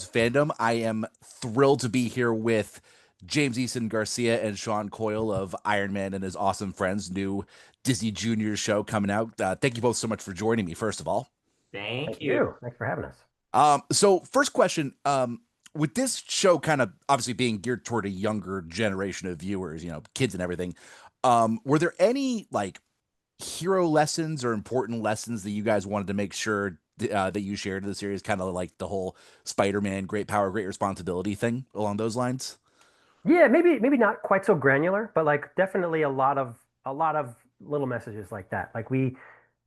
of Fandom. I am thrilled to be here with James Eason-Garcia and Sean Coyle of Iron Man and His Awesome Friends, new Disney Junior show coming out. Thank you both so much for joining me, first of all. Thank Thank you. you. Thanks for having us. So first question, with this show kind of obviously being geared toward a younger generation of viewers, kids and everything, were there any like hero lessons or important lessons that you guys wanted to make sure that you shared in the series, kind of like the whole Spider-Man, great power, great responsibility thing along those lines? Yeah, maybe not quite so granular, but like definitely a lot of little messages like that. Like we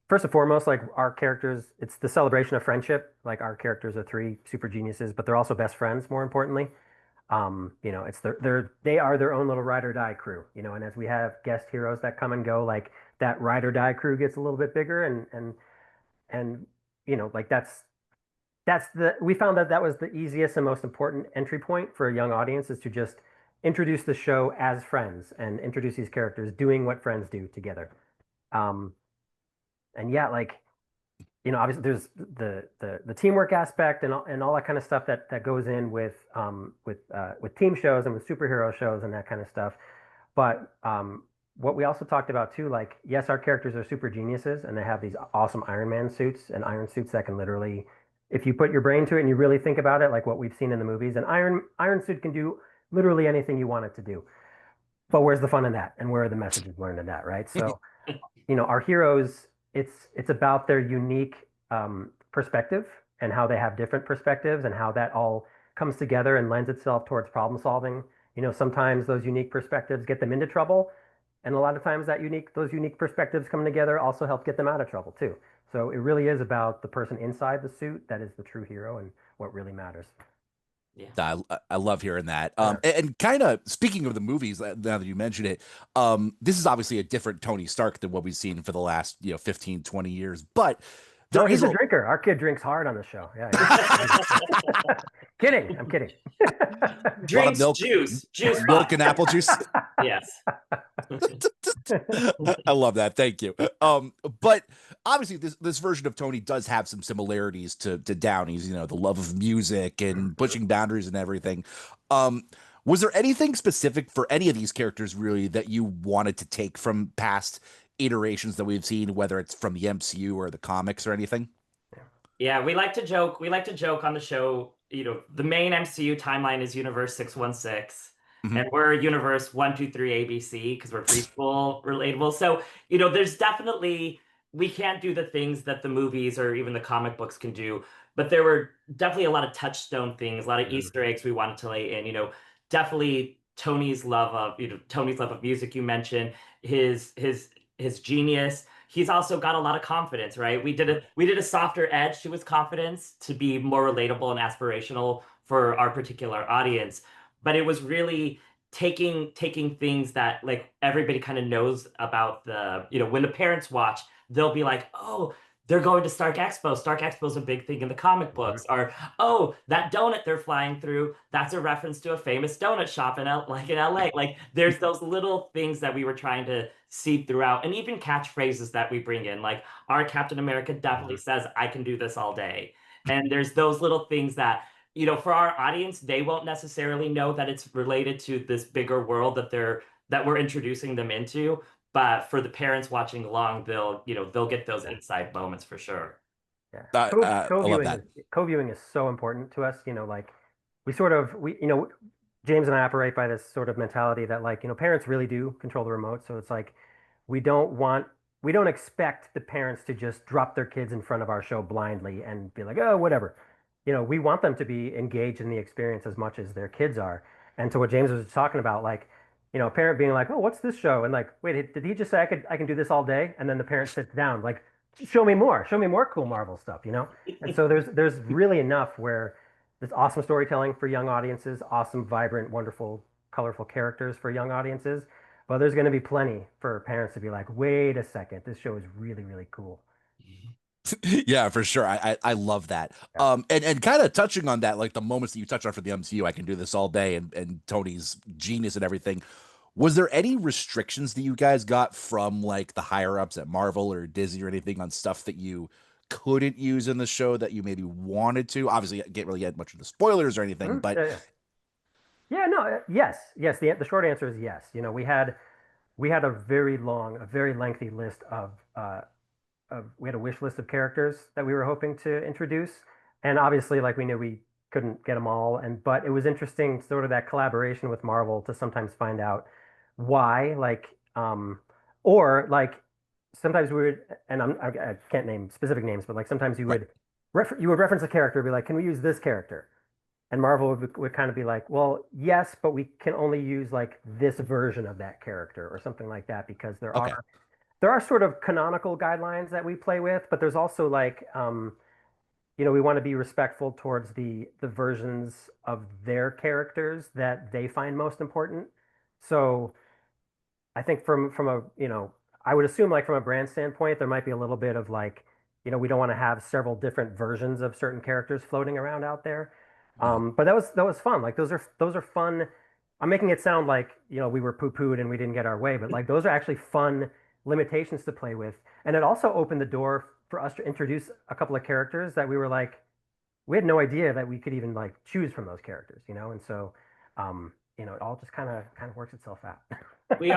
first and foremost, like our characters, it's the celebration of friendship. Like our characters are three super geniuses, but they're also best friends, more importantly. It's they are their own little ride or die crew, and as we have guest heroes that come and go, like that ride or die crew gets a little bit bigger and like that's the we found that that was the easiest and most important entry point for a young audience is to just introduce the show as friends and introduce these characters doing what friends do together. Um, and yeah, like obviously there's the teamwork aspect and all that kind of stuff that goes in with team shows and with superhero shows and that kind of stuff. But what we also talked about too, like yes, our characters are super geniuses and they have these awesome Iron Man suits and iron suits that can literally, if you put your brain to it and you really think about it, like what we've seen in the movies, an iron suit can do literally anything you want it to do. But where's the fun in that? And where are the messages learned in that, right? So our heroes, it's about their unique perspective and how they have different perspectives and how that all comes together and lends itself towards problem solving. Sometimes those unique perspectives get them into trouble, and a lot of times those unique perspectives coming together also help get them out of trouble too. So it really is about the person inside the suit that is the true hero and what really matters. Yeah. I love hearing that. Yeah. And kind of speaking of the movies, now that you mentioned it, this is obviously a different Tony Stark than what we've seen for the last 15, 20 years. But No, there he's is a drinker. Our kid drinks hard on the show. Yeah. Kidding. I'm kidding. a lot of Drinks milk, juice milk box. and apple juice. Yes. I love that. Thank you. But obviously this version of Tony does have some similarities to Downey's, the love of music and pushing boundaries and everything. Was there anything specific for any of these characters really that you wanted to take from past iterations that we've seen, whether it's from the MCU or the comics or anything? Yeah, we like to joke. We like to joke on the show. The main MCU timeline is Universe 616. Mhm. And we're Universe 123 ABC because we're preschool relatable. So, there's definitely, we can't do the things that the movies or even the comic books can do, but there were definitely a lot of touchstone things, a lot of Easter eggs we wanted to lay in, definitely Tony's love of music you mentioned, his genius. He's also got a lot of confidence, right? We did a softer edge to his confidence to be more relatable and aspirational for our particular audience. But it was really taking things that like everybody kind of knows about when the parents watch, they'll be like, oh, they're going to Stark Expo. Stark Expo is a big thing in the comic books. Or, oh, that donut they're flying through, that's a reference to a famous donut shop in LA. Like there's those little things that we were trying to see throughout, and even catchphrases that we bring in. Like our Captain America definitely says, I can do this all day. And there's those little things that for our audience, they won't necessarily know that it's related to this bigger world that we're introducing them into. But for the parents watching along, they'll get those inside moments for sure. Yeah. I love that. Co-viewing is so important to us. Like James and I operate by this sort of mentality that like, parents really do control the remote. So it's like, we don't want, we don't expect the parents to just drop their kids in front of our show blindly and be like, oh, whatever. We want them to be engaged in the experience as much as their kids are. And to what James was talking about, like, a parent being like, oh, what's this show? And like, wait, did he just say I can do this all day? And then the parent sits down, like, show me more cool Marvel stuff. And so there's really enough where there's awesome storytelling for young audiences, awesome, vibrant, wonderful, colorful characters for young audiences. But there's going to be plenty for parents to be like, wait a second, this show is really, really cool. Yeah, for sure. I love that. Yeah. And kind of touching on that, like the moments that you touched on for the MCU, I can do this all day, and Tony's genius and everything. Was there any restrictions that you guys got from like the higher ups at Marvel or Disney or anything on stuff that you couldn't use in the show that you maybe wanted to? Obviously, I can't really get much into spoilers or anything, but Yeah, yeah. Yeah, no, yes. The short answer is yes. You know, we had a very long, a very lengthy list of we had a wish list of characters that we were hoping to introduce, and obviously, like we knew we couldn't get them all, and but it was interesting, sort of that collaboration with Marvel to sometimes find out why, or like sometimes we would, and I can't name specific names, but like sometimes right. you would reference a character, be like, can we use this character? And Marvel would kind of be like, well, yes, but we can only use like this version of that character or something like that because Okay. there are sort of canonical guidelines that we play with, but there's also like you know, we want to be respectful towards the versions of their characters that they find most important. So I think from a, you know, I would assume like from a brand standpoint, there might be a little bit of like, you know, we don't want to have several different versions of certain characters floating around out there. Mhm. But that was fun. Like those are fun. I'm making it sound like, you know, we were poo-pooed and we didn't get our way, but like those are actually fun limitations to play with. And it also opened the door for us to introduce a couple of characters that we were like, we had no idea that we could even like choose from those characters, you know? And so you know, it all just kind of works itself out. We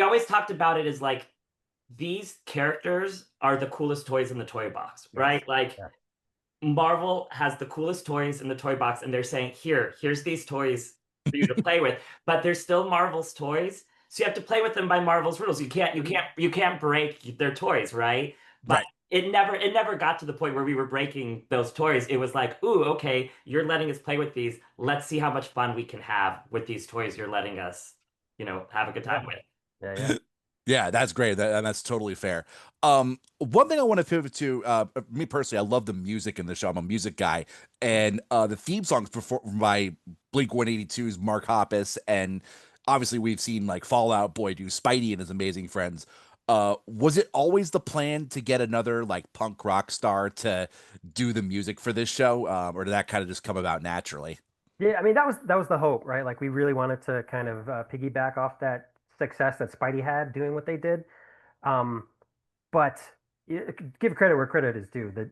always talked about it as like these characters are the coolest toys in the toy box, Yes. right? Like Yeah. Marvel has the coolest toys in the toy box, and they're saying, here's these toys for you to play with, but they're still Marvel's toys. So you have to play with them by Marvel's rules. You can't break their toys, right? But Right. it never got to the point where we were breaking those toys. It was like, ooh, okay, you're letting us play with these. Let's see how much fun we can have with these toys you're letting us, have a good Yeah. time with. Yeah. Yeah. Yeah, that's great. And that's totally fair. One thing I want to pivot to, me personally, I love the music in the show. I'm a music guy, and the theme songs performed by Blink 182's Mark Hoppus, and obviously we've seen like Fallout Boy do Spidey and his amazing friends. Was it always the plan to get another like punk rock star to do the music for this show, or did that kind of just come about naturally? Yeah, I mean that was the hope, right? Like we really wanted to kind of piggyback off that success that Spidey had doing what they did. Um, but give credit where credit is due. The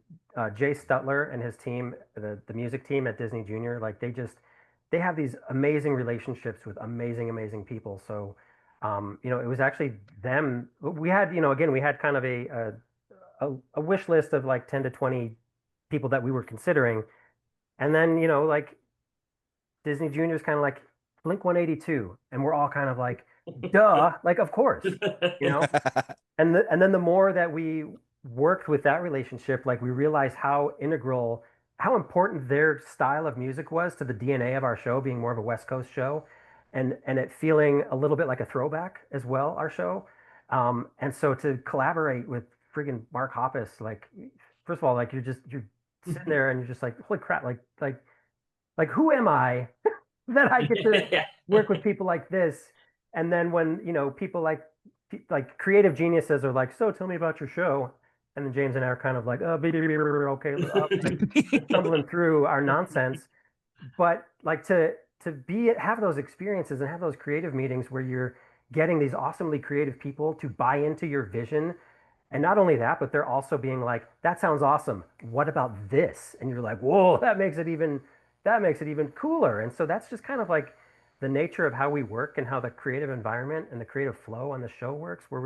Jay Stutler and his team, the music team at Disney Junior, like they have these amazing relationships with amazing people. So you know, it was actually them. We had, you know, again, we had kind of a wish list of like 10 to 20 people that we were considering. And then, you know, like Disney Junior is kind of like Blink 182, and we're all kind of like, duh, like of course, you know. And then the more that we worked with that relationship, like we realized how integral, how important their style of music was to the DNA of our show, being more of a West Coast show, and it feeling a little bit like a throwback as well, our show. And so to collaborate with friggin' Mark Hoppus, like first of all, like you're sitting there and you're just like, holy crap, like who am I that I get to Yeah. work with people like this? And then when, you know, people like creative geniuses are like, so tell me about your show. And then James and I are kind of like, oh, okay, like stumbling through our nonsense. But like to be have those experiences and have those creative meetings where you're getting these awesomely creative people to buy into your vision. And not only that, but they're also being like, that sounds awesome. What about this? And you're like, whoa, that makes it even cooler. And so that's just kind of like the nature of how we work and how the creative environment and the creative flow on the show works, where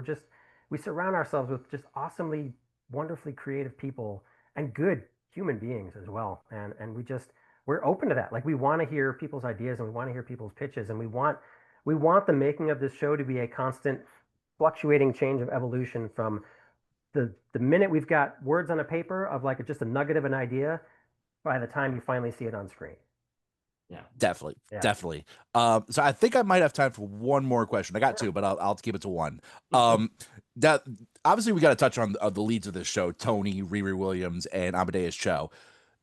we surround ourselves with just awesomely, wonderfully creative people and good human beings as well. And we're open to that. Like we want to hear people's ideas and we want to hear people's pitches and we want the making of this show to be a constant fluctuating change of evolution from the minute we've got words on a paper of like just a nugget of an idea by the time you finally see it on screen. Yeah. Definitely, Yeah. definitely. So I think I might have time for one more question. I got two, but I'll keep it to one. That obviously we got to touch on the leads of this show: Tony, Riri Williams, and Amadeus Cho.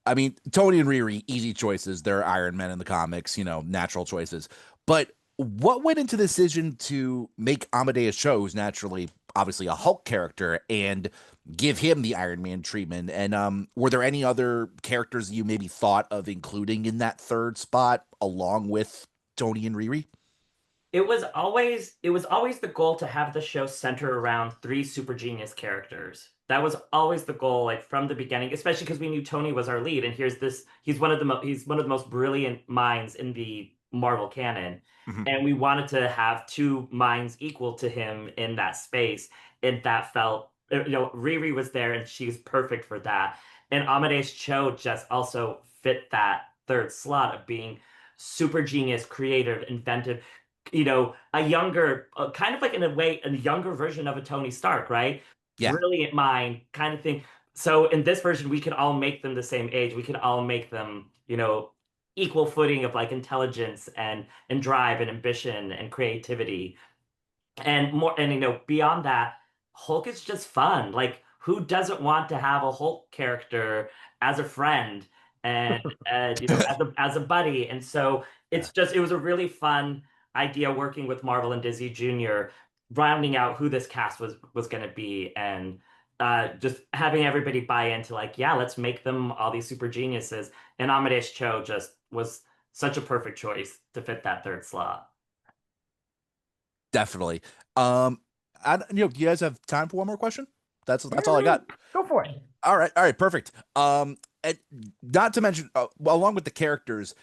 I mean, Tony and Riri, easy choices. They're Iron Men in the comics, you know, natural choices. But what went into the decision to make Amadeus Cho, who's naturally, obviously, a Hulk character, and give him the Iron Man treatment? And were there any other characters you maybe thought of including in that third spot along with Tony and Riri? It was always the goal to have the show center around three super genius characters, That was always the goal, like from the beginning, especially because we knew Tony was our lead, and he's one of the most brilliant minds in the Marvel canon, Mhm. and we wanted to have two minds equal to him in that space, and that felt, Riri was there, and she's perfect for that, and Amadeus Cho just also fit that third slot of being super genius, creative, inventive, a younger, kind of like in a way, a younger version of a Tony Stark, right? Yeah. Brilliant mind kind of thing. So in this version, we can all make them the same age. We can all make them, equal footing of like intelligence and drive and ambition and creativity and more. And beyond that, Hulk is just fun. Like, who doesn't want to have a Hulk character as a friend and as a buddy? And so Yeah. it was a really fun idea working with Marvel and Disney Jr., rounding out who this cast was going to be, and just having everybody buy into like, yeah, let's make them all these super geniuses. And Amadeus Cho just was such a perfect choice to fit that third slot. Definitely. Do you guys have time for one more question? That's Yeah, all I got. go for it. All right, perfect. And not to mention, along with the characters,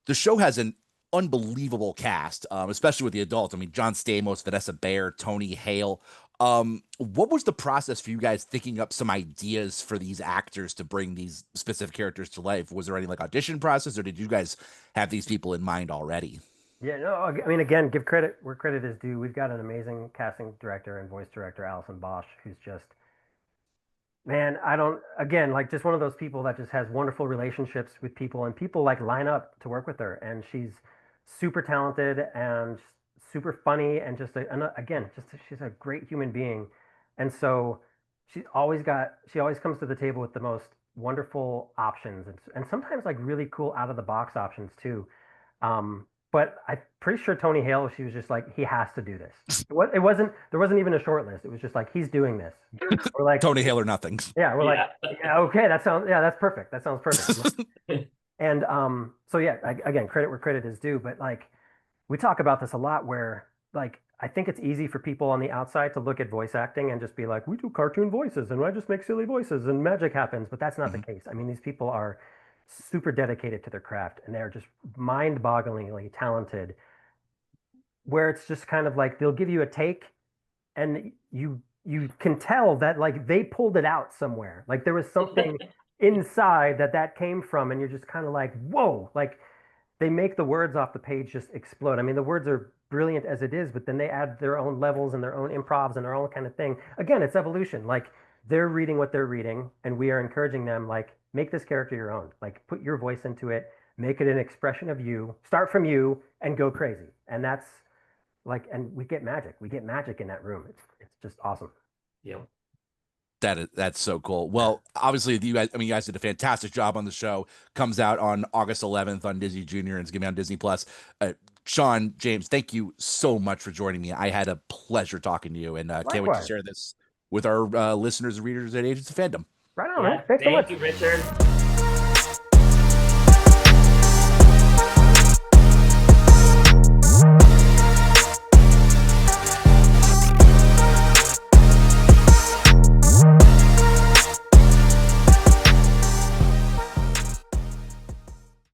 the show has an unbelievable cast, especially with the adults. I mean, John Stamos, Vanessa Bayer, Tony Hale. What was the process for you guys thinking up some ideas for these actors to bring these specific characters to life? Was there any like audition process, or did you guys have these people in mind already? Yeah, no, I mean, again, give credit where credit is due. We've got an amazing casting director and voice director, Allison Bosch, who's just, man, I don't, again, like just one of those people that just has wonderful relationships with people and people like line up to work with her. And she's super talented and super funny and just, again, just she's a great human being. And so she always comes to the table with the most wonderful options and sometimes like really cool out of the box options too. But I'm pretty sure Tony Hale, she was just like, he has to do this. There wasn't even a short list. It was just like, he's doing this. We're like, Tony Hale or nothing. yeah, we're like, Yeah. yeah, okay, that's perfect. That sounds perfect. And so yeah, again, credit where credit is due. But like, we talk about this a lot where like, I think it's easy for people on the outside to look at voice acting and just be like, we do cartoon voices and I just make silly voices and magic happens. But that's not the Mhm. case. I mean, these people are super dedicated to their craft and they're just mind-bogglingly talented, where it's just kind of like they'll give you a take and you can tell that like they pulled it out somewhere. Like there was something inside that came from, and you're just kind of like, whoa, like they make the words off the page just explode. I mean, the words are brilliant as it is, but then they add their own levels and their own improvs and their own kind of thing. Again, it's evolution. Like they're reading what they're reading, and we are encouraging them, like, make this character your own. Like put your voice into it, make it an expression of you, start from you and go crazy. And that's like, and we get magic. We get magic in that room. It's just awesome. Yep. That's so cool. Well, obviously, you guys did a fantastic job on the show. Comes out on August 11th on Disney Junior and it's gonna be on Disney Plus. Sean, James, thank you so much for joining me. I had a pleasure talking to you, and can't wait to Likewise. share this with our listeners and readers at Agents of Fandom. Right on, man. Yeah. Thanks so Thank much. you, Richard.